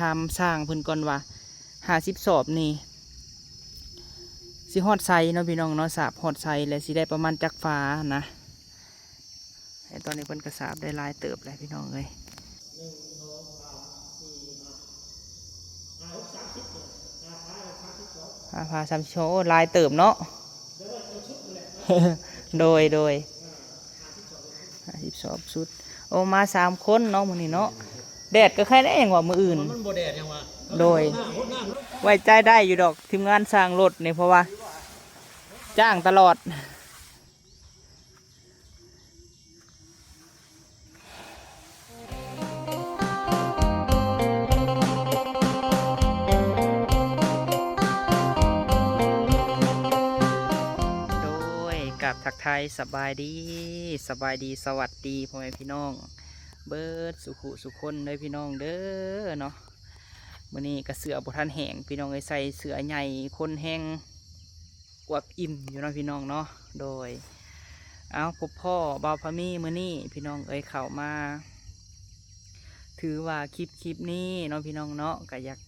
ทำสร้างเพิ่นก่อนว่า50 สอบนี่สิฮอดไซเนาะพี่น้องเนาะสาบฮอดไซและสิได้ประมาณจักฟ้านะตอนนี้เพิ่นกระสาบได้ลายเติบเลยพี่น้องเลยพา30 โชว์ลายเติบเนาะ โดย50 สอบสุดโอ้มา3 คนเนาะมื้อนี้เนาะแดดก็ใครได้อย่างว่ามื้ออื่นมันบ่แดดยังวะโดยไว้ใจได้อยู่ดอกทีมงานสร้างรถนี่เพราะว่าจ้างตลอดโดยกับทักไทยสบายดีสวัสดีพ่อแม่พี่น้องเบิร์ดสุคนเลยพี่น้องเด้อเนาะมื้อนี้กระเสือบุทันแห้งพี่น้องเลยใส่เสือใหญ่คนแห้งกวบอิ่มอยู่เนาะพี่น้องเนาะโดยเอาพบพ่อบ่าวพะมี่มื้อนี้พี่น้องเอ้ยเข้ามาถือว่าคลิปนี้เนาะพี่น้องเนาะก็อยาก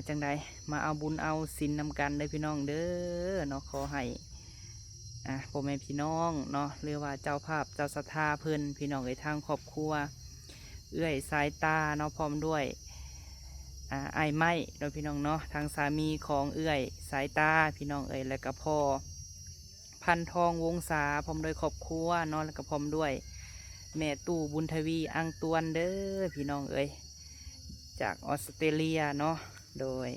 จังใดมาเอาบุญเอาศีลนำกันเลยพี่น้องเด้อเนาะขอให้พ่อแม่พี่น้องเนาะเรียกว่าเจ้าภาพเจ้าศรัทธาเพิ่นพี่น้องเอ้ยทางครอบครัวเอื้อยสายตาเนาะพร้อมด้วยไอ้ไม้โดยพี่น้องเนาะทางสามีของเอื้อยสายตาพี่น้องเอ้ยและก็พ่อพันทองวงศาพร้อมด้วยครอบครัวเนาะแล้วก็พร้อมด้วยแม่ตู่บุญทวีอังตวนเด้อพี่น้องเอ้ยจากออสเตรเลียเนาะโดย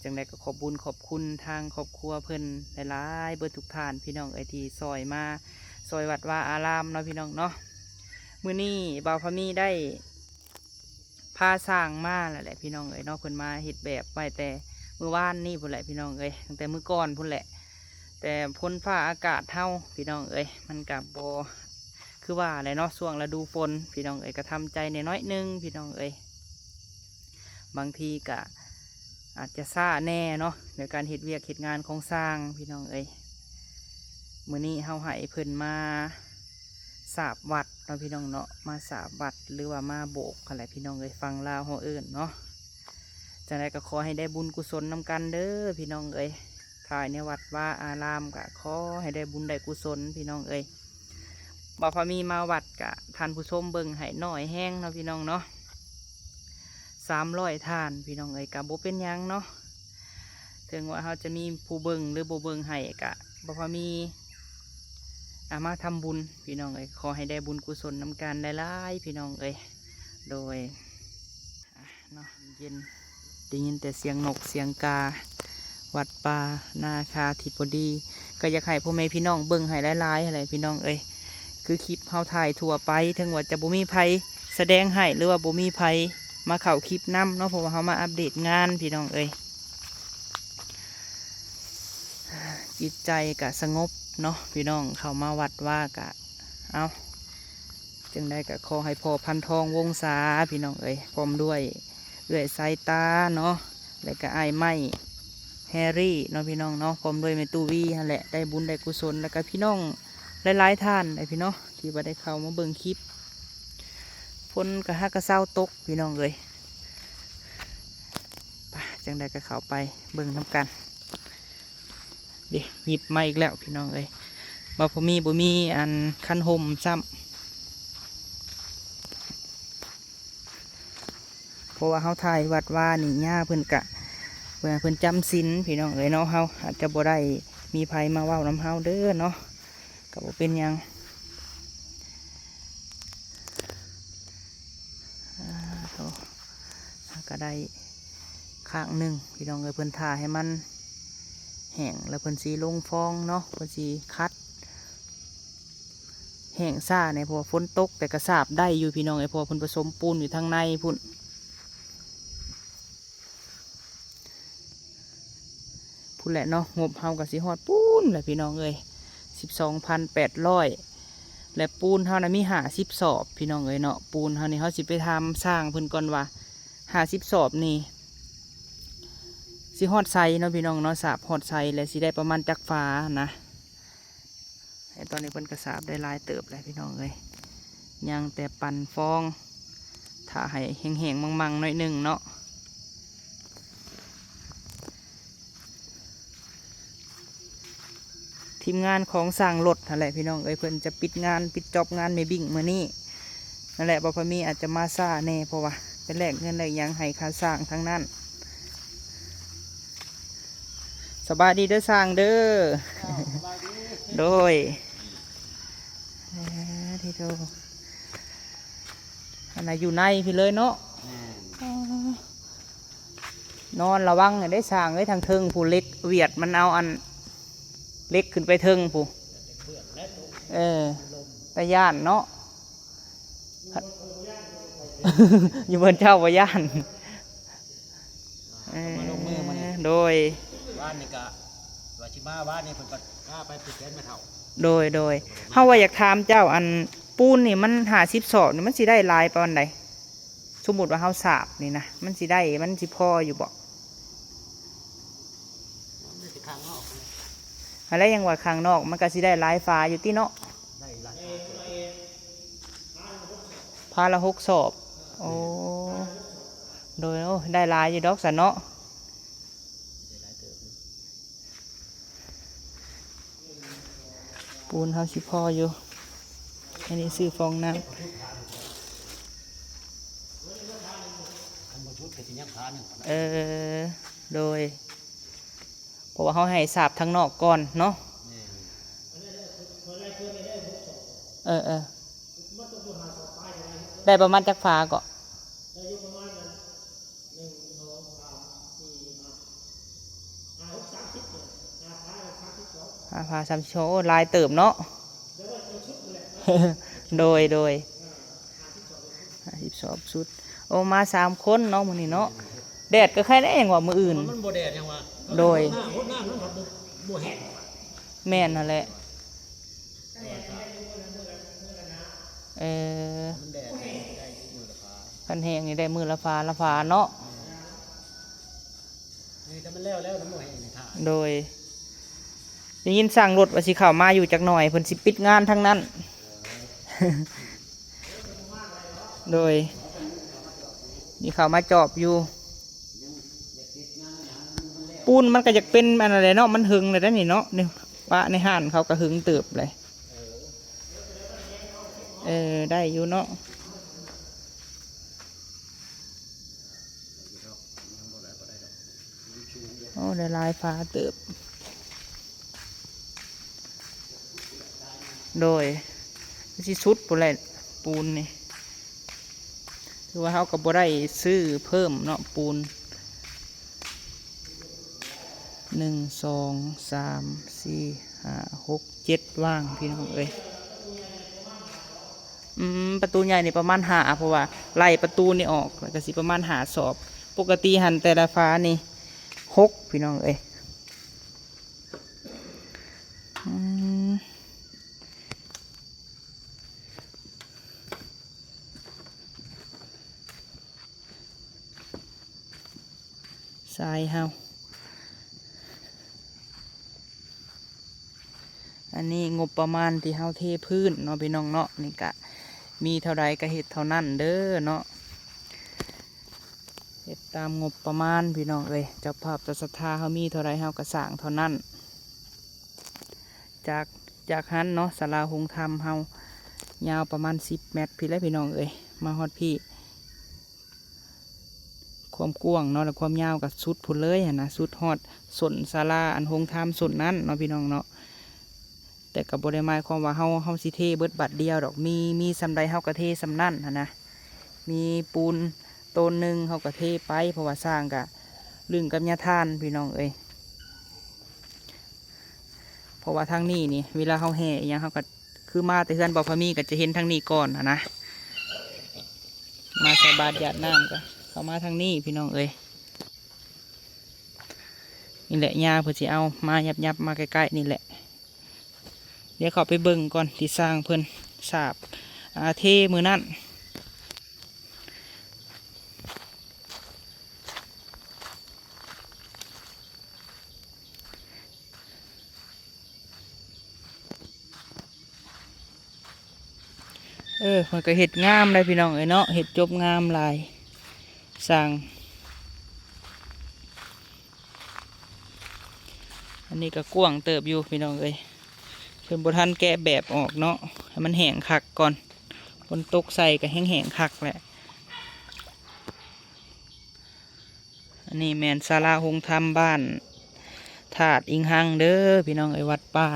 จังใดก็ขอบบุญขอบคุณทางครอบครัวเพิ่นหลายๆเบิดทุกท่านพี่น้องเอ้ยที่ซอยมาซอยวัดว่าอารามเนาะพี่น้องเนาะมื้อนี้บ่าวพะมี่ได้พาสร้างมาแหละพี่น้องเอ้ยเนาะเพิ่นมาเฮ็ดแบบไว้แต่มื้อวานนี่พุ่นแหละพี่น้องเอ้ยตั้งแต่มื้อก่อนพุ่นแหละแต่พ้นฟ้าอากาศเท่าพี่น้องเอ้ยมันกับโบคือว่าอะไรเนาะช่วงฤดูฝนพี่น้องเอ้ยก็ทำใจในน้อยนึงพี่น้องเอ้ยบางทีก็อาจจะซ่าแน่เนาะในการเฮ็ดเวียกเฮ็ดงานของสร้างพี่น้องเอ้ยมื้อนี้เฮาให้เพิ่นมาสาบวัดเนาะพี่น้องเนาะมาสาบวัดหรือว่ามาโบกอะไรพี่น้องเอ้ยฟังลาวเฮาเอิ้นเนาะจังไดก็ขอให้ได้บุญกุศลนำกันเด้อพี่น้องเอ้ยถ่ายในวัดว่าอารามก็ขอให้ได้บุญได้กุศลพี่น้องเอ้ยบ่พอมีมาวัดกะท่านผู้ชมเบิ่งให้หน่อยแห้งเนาะพี่น้องเนาะ300 ท่านพี่น้องเอ้ยกะบ่เป็นยังเนาะถึงว่าเขาจะมีผู้เบิ่งหรือบ่เบิ่งให้กะบ่พอมีมาทำบุญพี่น้องเอ้ยขอให้ได้บุญกุศลนำกันได้หลายพี่น้องเอ้ยโดยเนาะเย็นได้ยินแต่เสียงนกเสียงกาวัดป่านาคาธิบดีก็อยากให้พ่อแม่พี่น้องเบิ่งให้หลายๆอะไรพี่น้องเอ้ยคือคลิปเฮาถ่ายทั่วไปถึงว่าจะบ่มีภัยแสดงให้หรือว่าบ่มีภัยมาเข้าคลิปนำเนาะเพราะว่าเฮามาอัปเดตงานพี่น้องเอ้ยจิตใจกะสงบเนาะพี่น้องเข้ามาวัดว่ากะเอาจึงได้กะขอให้พ่อพันทองวงศาพี่น้องเอ้ยพร้อมด้วยเอื้อยสายตาเนาะแล้วก็ไอ้ไม้แฮร์รี่เนาะพี่น้องเนาะพร้อมด้วยแม่ตูวีนั่นแหละได้บุญได้กุศลแล้วก็พี่น้องหลายๆท่านไอพี่น้องที่ว่าได้เข้ามาเบิ่งคลิปฝนกะฮักกะเศร้าตกพี่น้องเอ้ยไปจังได้ก็เข้าไปเบิ่งน้ำกันเดี๋ยวหยิบมาอีกแล้วพี่น้องเอ้ยบ่มีอันคันห่มซ้ำเพราะว่าเขาถ่ายวัดว่านี่ย่าเพิ่นกะเพิ่นจำศีลพี่น้องเอ้ยเนาะเฮาอาจจะบ่ได้มีภัยมาเว้าน้ำเฮาเด้อเนาะก็บ่เป็นยังก็ได้ข้างหนึ่งพี่น้องเอ้ยเพิ่นถ่าให้มันแห้งแล้วเพิ่นสีลงฟองเนาะเพิ่นสีคัดแห้งซ่าเนี่ยพอฝนตกแต่กระสาบได้อยู่พี่น้องไอ้พอเพิ่นผสมปูนอยู่ทางในพุ่นแหละเนาะงบเฮากับสีฮอดปูนแหละพี่น้องเอ้ย12,800และปูนเฮานะมี50 สอบพี่น้องเอ้ยเนาะปูนเฮานี่เฮาสิไปทำสร้างเพิ่นก่อนว่า50 สอบนี่สิฮอดไซเนาะพี่น้องเนาะสาบฮอดไซและสิได้ประมาณจักฟ้านะตอนนี้เพิ่นกระสาบได้ลายเติบเลยพี่น้องเอ้ยยังแต่ปั่นฟองถ้าให้แห้งๆมังๆหน่อยหนึ่งเนาะ ทีมงานของสร้างรถนั่นแหละพี่น้องเอ้ยเพิ่นจะปิดงานปิดจ็อบงานไม่บิ่งมื้อนี้นั่นแหละบ่พอมีอาจจะมาซ่าแน่เพราะว่าเป็นแลกเงินแลกหยังให้ค่าสร้างทั้งนั้นสบายดีเด้อสร้างเด้อโดยที่โตอันไหนอยู่ในพี่เลยเนาะนอนระวังได้สร้างไว้ทางเทิงผู้เล็กเวียดมันเอาอันเล็กขึ้นไปเทิงผู้ตะย่านเนาะ อยู่บนเจ้าบ่ย่านโดยบ้านนี่กะวาชิมาบ้านนี่เพิ่นก็กล้าไปปิดแกนไม่เท่าโดยเฮาว่าอยากถามเจ้าอันปูนนี่มัน50 ศอกนี่มันสิได้หลายปานใดสมมุติว่าเฮาสาบนี่นะมันสิได้มันสิพออยู่บ่อะไรยังว่าข้างนอกมันก็สิได้หลายฟ้าอยู่ติเนาะได้หลายพาละ6 ศอกโอ้โดยได้หลายอยู่ดอกสันเนาะปูนเฮาสิพออยู่อันนี้ซื้อฟองน้ำโดยเพราะว่าเขาให้สาบทางนอกก่อนเนาะได้ประมาณจักฟ้าก็พา30 โชว์ลายเติมเนาะ โดย50 ชุดโอ้มา3 คนเนาะมื้อนี้เนาะแดดก็ใครได้เองว่ามื้ออื่นมันบ่แดดยังว่าโดยหน้ามันบ่แห้งแม่นนั่นแหละมันแดดได้มือละฟ้าคันแห้งนี่ได้มือละฟ้าเนาะนี่ถ้ามันแล้วมันบ่แห้งนี่ท่าโดยได้ยินสั่งรถว่าสิเข้ามาอยู่จักหน่อยเพิ่นสิปิดงานทั้งนั้น โดยนี่เข้ามาจอบอยู่ปูนมันก็จะเป็นอะไรเนาะมันหึงเลยได้นี่เนาะนี่ว่าในห้านเขาก็หึงเติบเลยได้อยู่เนาะโอ้ได้ลายฟ้าเติบโดยที่สุดปูนแหละปูนนี่คือว่าเขาก็บ่ได้ซื้อเพิ่มเนาะปูน1 2 3 4 5 6 7ว่างพี่น้องเอ้ยประตูใหญ่นี่ประมาณ5เพราะว่าไล่ประตูนี่ออกแล้วก็สิประมาณ5 ศอกปกติหันแต่ละฟ้านี่6พี่น้องเอ้ยทรายเฮาอันนี้งบประมาณที่เฮาเทพื้นเนาะพี่น้องเนาะนี่กะมีเท่าไรก็เฮ็ดเท่านั้นเด้อเนาะเฮ็ดตามงบประมาณพี่น้องเอ้ยเจ้าภาพเจ้าศรัทธาเฮามีเท่าไรเฮาก็สร้างเท่านั้นจากหันเนาะศาลาหงธรรมเฮายาวประมาณ10 เมตรพี่และพี่น้องเอ้ยมาฮอดพี่ความกว้างเนาะและความยาวกับสุดพุ่นเลยนะสุดฮอดส่วนศาลาอันหงธรรมส่วนนั้นเนาะพี่น้องเนาะแต่กับบริมาความว่าเฮาสิเทเบิดบัดเดียวดอกมีสำใดเฮากระเทสำนั่นนะมีปูนต้นหนึ่งเฮากระเทไปเพราะว่าสร้างกะลึงกับยาทานพี่น้องเอ้ยเพราะว่าทางนี้นี่เวลาเฮาแห่อย่างเฮาก็คือมาแต่เฮือนบ่พอมีก็จะเห็นทางนี้ก่อนนะมาใส่บาตรหยาดน้ำก็เข้ามาทางนี้พี่น้องเอ้ยนี่แหละยาเพื่อจะเอามายับมาใกล้ๆนี่แหละเดี๋ยวเขาไปเบิ่งก่อนที่สร้างเพิ่นสาบเทมือนั่นมันก็เห็ดงามเลยพี่น้องเอ้ยเนาะเห็ดจบงามลายสร้างอันนี้ก็กว้างเติบอยู่พี่น้องเอ้ย เพิ่นบ่ทันแกะแบบออกเนาะให้มันแห้งคักก่อนฝนตกใส่ก็แห้งๆคักแหละอันนี้แมนศาลาหงธรรมบ้านถาดอิงหังเด้อพี่น้องไอ้วัดป่า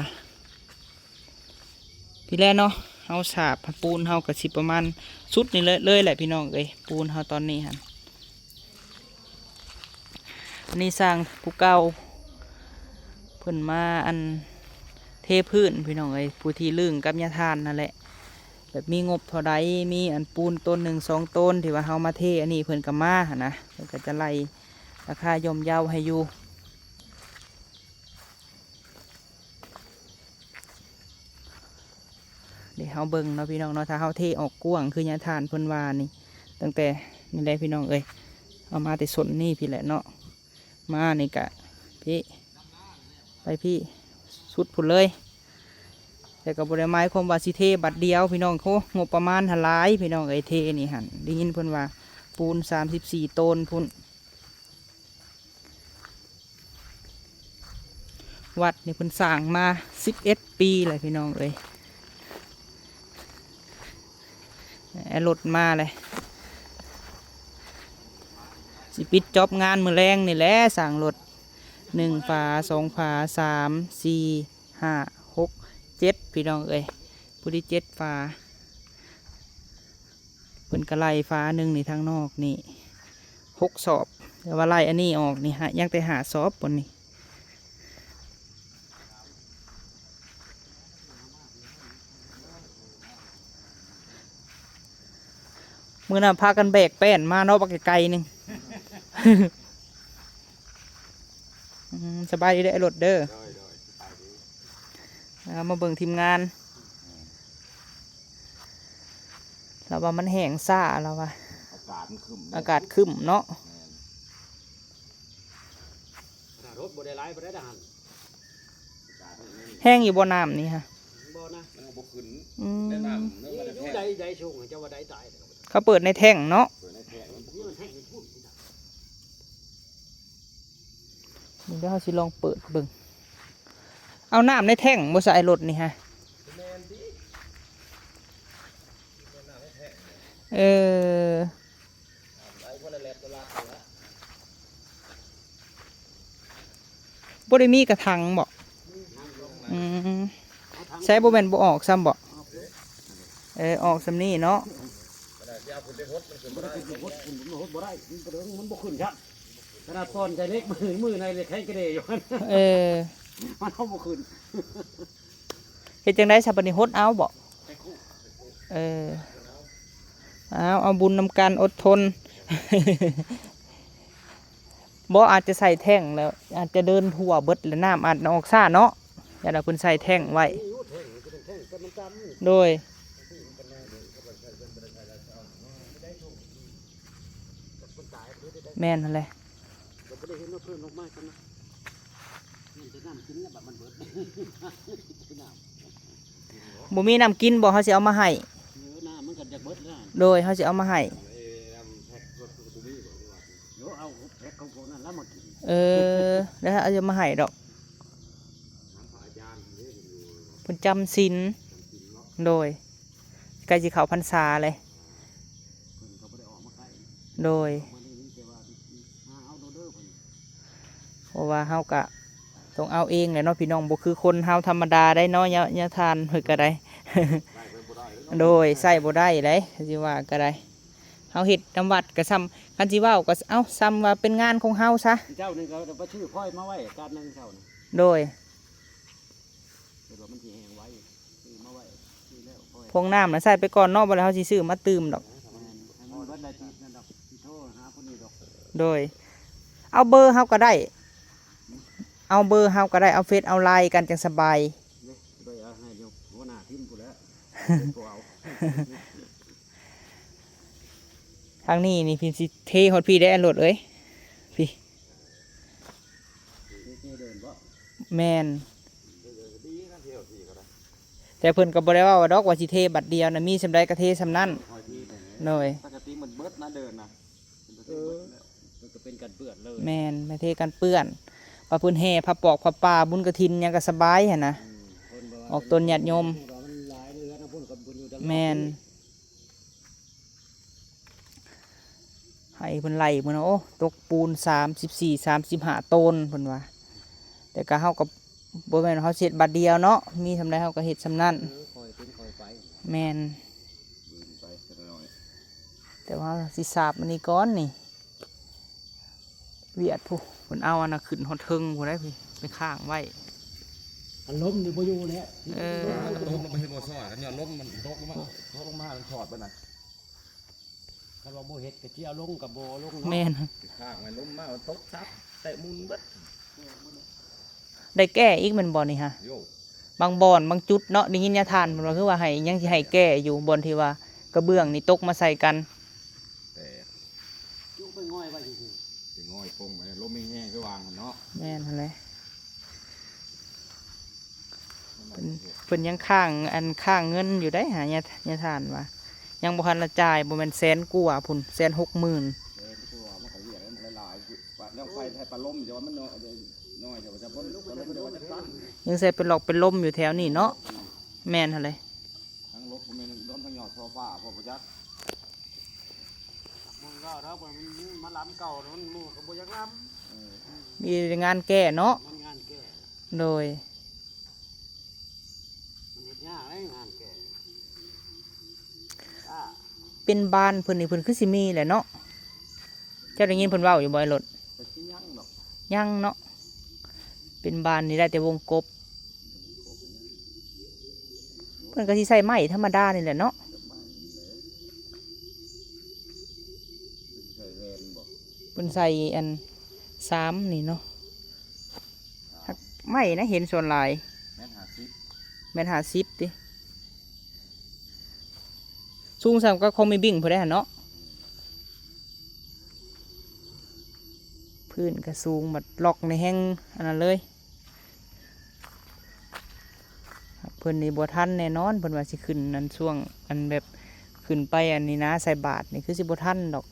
พี่แรกเนาะเฮาฉาบปูนเฮากับสิประมาณสุดนี่เลยแหละพี่น้องเอ้ยปูนเฮาตอนนี้ฮะอันนี้สร้างผู้เก่าเพิ่นมาอันเทพื้นพี่น้องเอ้ยผู้ที่ลึงกับยาทานนั่นแหละแบบมีงบเท่าใดมีอันปูนต้น1 2ต้นที่ว่าเฮามาเทอันนี้เพิ่นก็มาหั่นนะเพิ่นก็จะไล่ราคาย่อมเยาให้อยู่เดี๋ยวเฮาเบิ่งเนาะพี่น้องเนาะถ้าเฮาเทออกกว้างคือยาทานเพิ่นว่านี่ตั้งแต่นี่แหละพี่น้องเอ้ยเอามาแต่สนนี่พี่แหละเนาะมานี่กะพี่ไปพี่สุดพุ่นเลยแต่กับบริไม้ความว่าสิเทบัดเดียวพี่น้องเขางบประมาณหลายพี่น้องเอ้ยเทนี่หันได้ยินเพิ่นว่าปูน34ต้นพุ่นวัดนี่เพิ่นสร้างมา11 ปีเลยพี่น้องเอ้ยรถมาเลยสิปิดจ็อบงานมือแรงนี่แหละสั่งรถ1 ฝา 2 ฝา 3 4 5 6 7พี่น้องเอ้ยผู้ที่7 ฝาเพิ่นกระไล่ฝาหนึ่งนี่ทางนอกนี่6 สอบแต่ว่าไล่อันนี้ออกนี่ฮะยังแต่หาสอบบนนี่มือน่ะพากันแบกแป้นมาเนาะปักไกลๆนึง สบายดีได้อรถเด้อมาเบิ่งทีมงานเราว่ามันแห้งซ่าเราว่าอากาศคึมเนาะ รถบ่ได้หลายบ่ได้ทหาร แห้งอยู่บ่น้ำนี่ฮะ บ่นะ มันบ่ขึ้น อืม แนะนำเนื้อมัน อยู่ แท้ ใดชงเจ้าว่าใดตาย เขาเปิดในแท่งเนาะ เปิดในแท้มันบ่ นี่ ขึ้น มันแท้งพูด มึงเดี๋ยวเขาสิลองเปิดเบิ่งเอาน้ำในแท่งบ่ใส่รถนี่ฮะเออบ่ได้มีกระถางบ่อืมใช้บ่แม่นบ่ออกซ้ำบ่ออกซ้ำนี่เนาะ บ่ได้มันบ่ขึ้นครับขนาดตอนใจเล็กมือในเลยใครกระเดยอยู่มัน มันเอาบ่ขึ้น เฮ็ดจังได๋ซะบัดนี้ฮดเอาบ่เอาบุญนำกันอดทน บ่อาจจะใส่แท่งแล้วอาจจะเดินทั่วเบิดแล้วน้ำอาจออกซ่าเนาะอย่าเราเพิ่นใส่แท่งไว้โดยแม่นนั่นแหละบ่มีน้ำกินบ่เขาสิเอามาให้โดยเขาสิเอามาให้แล้วเอาจะมาให้ดอกเพิ่นจำศีลโดยใกล้สิเข้าพรรษาเลยโดยเพราะว่าเฮากะต้องเอาเองแหละเนาะพี่น้องบ่คือคนเฮาธรรมดาได้เนาะยะทานเพิ่นก็ได้ โดยใส่บ่ได้เลยสิว่าก็ได้เฮาเฮ็ดนำวัดก็ซ้ำคันสิเว้าก็เอาซ้ำว่าเป็นงานของเฮาซะ เจ้านึงก็ไปชื่อพ่อยมาไว้การนึงเจ้านี่ โดย เดี๋ยวมันสิแห้งไว้ซื้อมาไว้ซื้อแล้วพ่อย พวงน้ำน่ะใส่ไปก่อนเนาะบ่แล้วเฮาสิซื้อมาตื่มดอก มันเบิดได้ทีนั่นดอกสิโทรหาผู้นี้ดอก โดยเอาเบอร์เฮาก็ได้เอาเบอร์เฮาก็ได้เอาเฟซเอาไลน์กันจังสบาย นี่โดยเอาให้เดี๋ยวหัวหน้าทีมกูแล้วกูเอา ทางนี้นี่พี่สิเทฮอดพี่ได้อันโหลดเอ้ยพี่ เดินบ่ แมนแต่เพิ่นก็บ่ได้ว่าดอกว่าสิเทบัดเดียวนะมีสำใดก็เทสำนั้นหน่อย ปกติมันเบิดนะเดินนะ มันก็เป็นการเปื้อนเลย แมนไม่เทกันเปื้อนปลาพื้นแห่ผ้าปอกผ้าป่าบุญกระถินหยังก็สบายหั่นนะ ออกต้นหยาดยม มันหลายเดือนนะพุ่นกับพุ่นอยู่ดัง แมนให้เพิ่นไล่เพิ่นว่าโอ้ตกปูน34-35ต้นเพิ่นว่าแต่ก็เฮากับบ่แม่นว่าเฮาเฮ็ดบัดเดียวเนาะมีทำใดเฮาก็เฮ็ดซำนั้น คอยเป็นคอยไป แมน ไปสักหน่อย แต่ว่าสิสาบมันนี่ก้อนนี่เวียดผู้เพิ่นเอาอันน่ะขึ้นฮอดเทิงผู้ได้พี่ไปข้างไว้ อันล้มอยู่บ่อยู่แล้ว เออ ตกลงมาให้บ่ซ้อกันเนี่ยล้มมันตกลงมามันถอดไปน่ะ ถ้าเราบ่เฮ็ดก็สิเอาลงกับบ่ลง แม่น ข้างมันล้มมาตกซับแต่มุนเบิด ได้แก้อีกแมันบ่นี่ฮะ โย บางบ่อนบางจุดเนาะได้ยินยาทานเพิ่นว่าคือว่าให้ยังสิให้แก้อยู่บ่อนที่ว่ากระเบื้องนี่ตกมาใส่กัน แต่ จุไปง่อยไว้ซื่อ ถึงง่อยปงไปล้มไม่แห้งคือวางเนาะ แม่นหั่นแหละเพิ่นยังข้างอันข้างเงินอยู่ได้หายาทานว่ายังบ่ทันละจ่ายบ่แม่น100,000กว่าพุ่น160,000 ตัวมันก็เรียกมันหลายๆแล้วไฟแทบปลาล้มจะว่ามันน้อยจะว่าจะพ้นลูกจะว่าจะตั้ง ยังใส่เป็นหลอกเป็นลมอยู่แถวนี้เนาะแม่นหั่นเลย ทั้งลบมันล้มทั้งหยอดโซฟาพอประจักษ์ มึงก็ถ้ามันมาล้ำเก่ามันมูก็บ่อยากล้ มีงานแก้เนาะ ำมันงานแก่ โดย มันเฮ็ดยากเลยงานแก่อ่า เป็นบ้านเพิ่นนี่เพิ่นคือสิมีแหละเนาะเจ้าได้ยินเพิ่นเว้าอยู่บ่อยรถ แต่ที่ยั่งหรอก ยังเนาะเป็นบ้านนี่ได้แต่วงกบเพิ่นก็สิใส่ไม้ธรรมดานี่แหละเนาะ ใส่แวนบอก เพิ่นใส่อัน3นี่เนาะหักไม้นะเห็นส่วนหลาย แม่นหาซิ แม่น50ติสูงซ้ํก็คงมีบิ่งพุ่นได้หั่นเนาะพื้นก็สูงบัดล็อกในแห้งอันนั้นเลยเพิ่นนี่บ่ทันแน่นอนเพิ่นว่าสิขึ้นนั้นช่วงอันแบบขึ้นไปอันนี้นะใส่บาทนี่คือสิบ่ทันดอก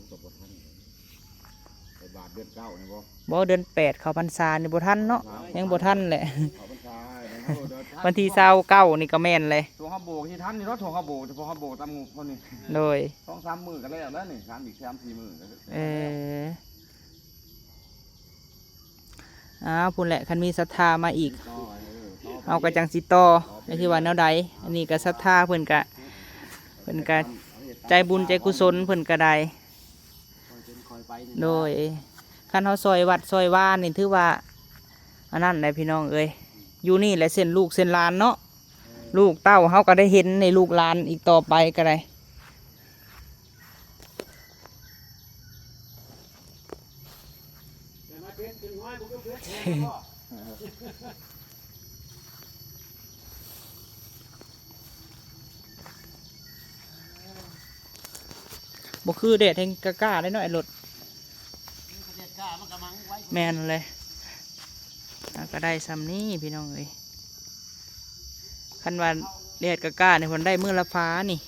กับบทท่านไปบาทเดือนเก้านี่บ่ บ่เดือน8เข้าพรรษานี่บ่ทันเนาะยังบ่ทันแหละ เขาบรรชา วันที่29นี่ก็แม่นเลย ตัวข้าวโบกที่ท่านนี่รถตัวข้าวโบกเฉพาะข้าวโบกตามงูคนนี้ โดย 2-3 มื้อกันแล้วนี่3อีก3-4 มื้อ เออพุ่นแหละคันมีศรัทธามาอีกเอากระจังสิต่อในที่ว่าแนวใดอันนี้ก็ศรัทธาเพิ่นก็ใจบุญใจกุศลเพิ่นก็ได้ คอยเป็นคอยไปนี่ โดยคันเฮาซอยวัดซอยว่านนี่ถือว่าอันนั้นแหละพี่น้องเอ้ยอยู่นี่แหละเส้นลูกเส้นหลานเนาะลูกเต้าเฮาก็ได้เห็นในลูกหลานอีกต่อไปก็ได้บ่คือเด็ดแห่งกล้าได้เนาะไอ้รถ เด็ดกล้ามันกำลังไว้ แม่นเลยก็ได้ซ้ำนี้พี่น้องเอ้ยคันว่าเด็ดกล้าเนี่ยคนได้มื้อละฟ้านี่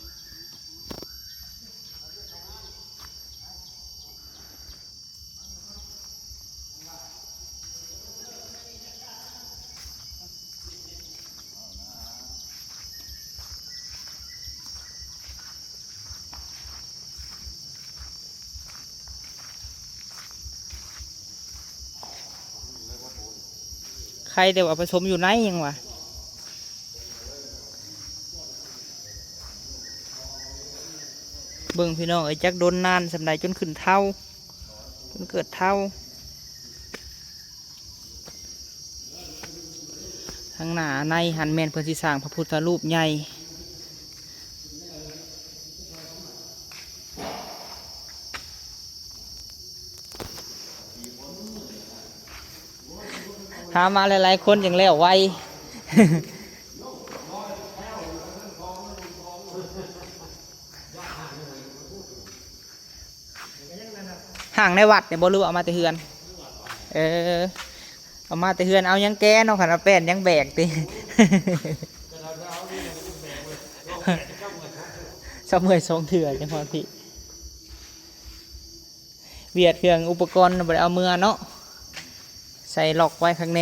ใครแต่ว่าผสมอยู่ไหนยังวะเบิ่งพี่น้องไอ้จักโดนนานสำใดจนขึ้นเท่าจนเกิดเท่าทางหน้าในหันแมนเพื่อสิสร้างพระพุทธรูปใหญ่หามาหลายๆคนอย่างแล้วไว ห่างในวัดเนี่ยบ่รู้เอามาแต่เฮือน เอามาแต่เฮือนเอายังแก้เนาะขันเอาแป้นยังแบกติ ชอบเมื่อยทรงเถื่อจังพอพี่เวียดเครื่องอุปกรณ์บ่ได้เอาเมื่อเนาะใส่ล็อกไว้ข้างใน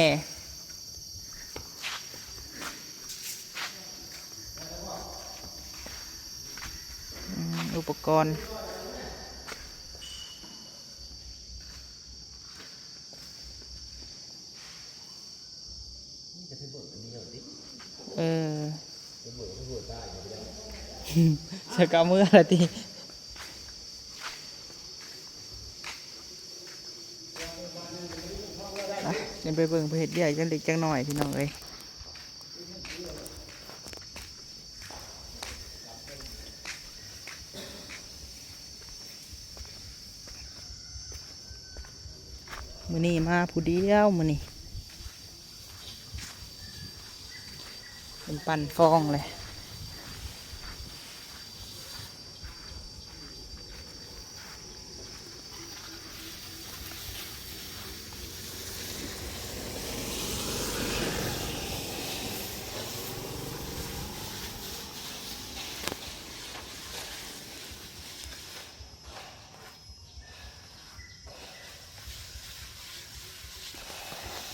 ปกรณ์เออจะกำมืออะไรทียังไปเบิ่งไปเห็ดใหญ่จังเล็กจังหน่อยพี่น้องเอ้ยมื้อนี้มาผู้เดียวมื้อนี้เป็นปั่นฟองเลย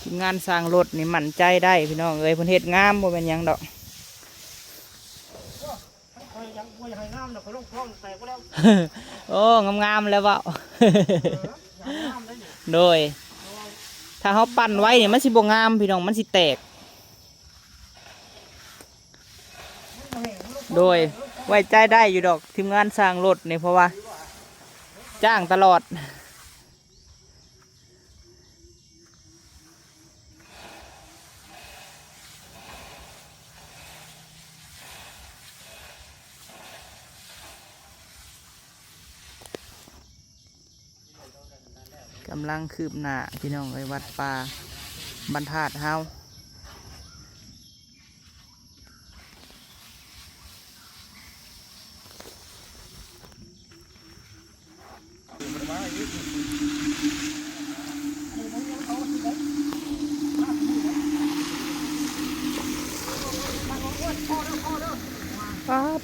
ทีมงานสร้างรถนี่มั่นใจได้พี่น้องเอ้ยเพิ่นเฮ็ดงามบ่เป็นหยังดอก โอ้งามๆแล้วเปล่า โดยถ้าเขาปั่นไว้เนี่ยมันสิบ่งามพี่น้องมันสิแตกโดยไว้ใจได้อยู่ดอกทีมงานสร้างรถเนี่ยเพราะว่าจ้างตลอดกำลังคืบหน้าพี่น้องไอ้วัดป่าบรรทัดเฮา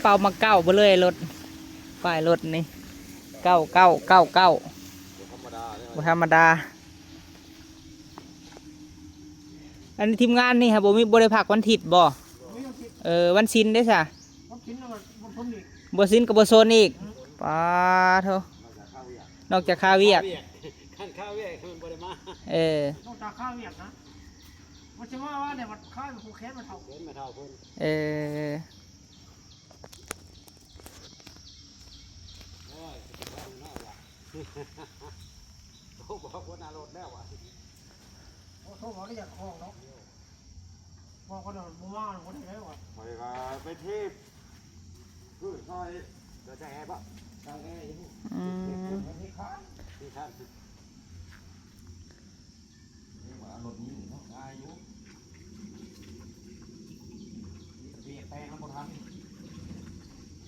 เป่ามาเก้าไปเลยรถป้ายรถนี่เก้าบ่ธรรมดาอันนี้ทีมงานนี่ครับผมมีบริภาควันถิดบ่วันศิลได้สะบ่ศิลกับบ่โซนอีกป้าเถอะนอกจากข้าวเวียกขั้นข้าวเวียกมันบ่ได้มานอกจากข้าวเวียกนะมันจะว่าเนี่ยมันข้าวมันผูกแขนมันเท่าเพิ่นเขาบอกว่าน่ารถแล้วอ่ะโอ้โหบอกได้อยากคล้องเนาะบอกเขาเดินมุ่งมาคนไหนแล้วอ่ะไปที่คือซอยเดี๋ยวจะแอร์ป่ะทางแอร์อยู่ที่ข้างนี่ว่ารถนี้เนาะอายุเบียดแปลงแล้วบ่ทัน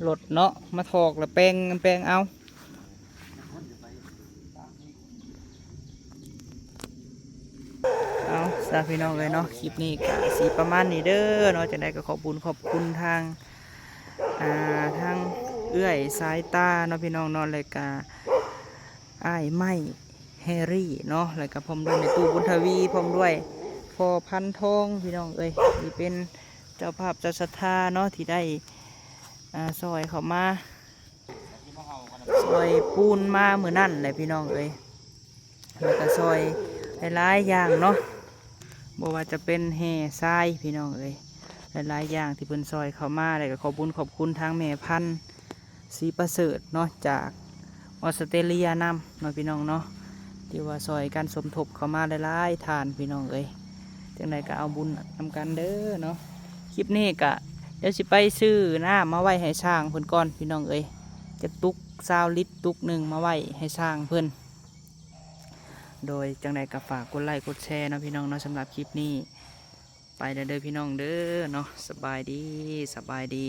รถเนาะมาถอกแล้วแปลงเอาสาพี่น้องเลยเนาะคลิปนี้ก็สีประมาณนี้เด้อเนาะจะได้ก็ขอบคุณทางเอื้อยสายตาเนาะพี่น้องเนาะเลยก็อ้ายไม้แฮร์รี่เนาะเลยก็พร้อมด้วยในตู้บุญทวีพร้อมด้วยพอพันทองพี่น้องเอ้ยที่เป็นเจ้าภาพเจ้าศรัทธาเนาะที่ได้ซอยเขามาซอยปูนมาเหมือนนั่นเลยพี่น้องเอ้ยแล้วก็ซอยหลายๆอย่างเนาะบอกว่าจะเป็นแห่ทรายพี่น้องเอ้ยหลายๆอย่างที่เพิ่นซอยเขามาเลยก็ขอบคุณทางแม่พันธุ์ศรีประเสริฐเนาะจากออสเตรเลียนำเนาะพี่น้องเนาะที่ว่าซอยการสมทบเขามาหลายๆทานพี่น้องเอ้ยจังใดก็เอาบุญนำกันเด้อเนาะคลิปนี้ก็เดี๋ยวสิไปซื้อน้ามาไว้ให้ช่างเพิ่นก่อนพี่น้องเอ้ยจะตุก20 ลิตรตุกหนึ่งมาไว้ให้ช่างเพิ่นโดยจังใดก็ฝากกดไลค์กดแชร์นะพี่น้องเนาะสำหรับคลิปนี้ไปเด้อพี่น้องเด้อเนาะสบายดี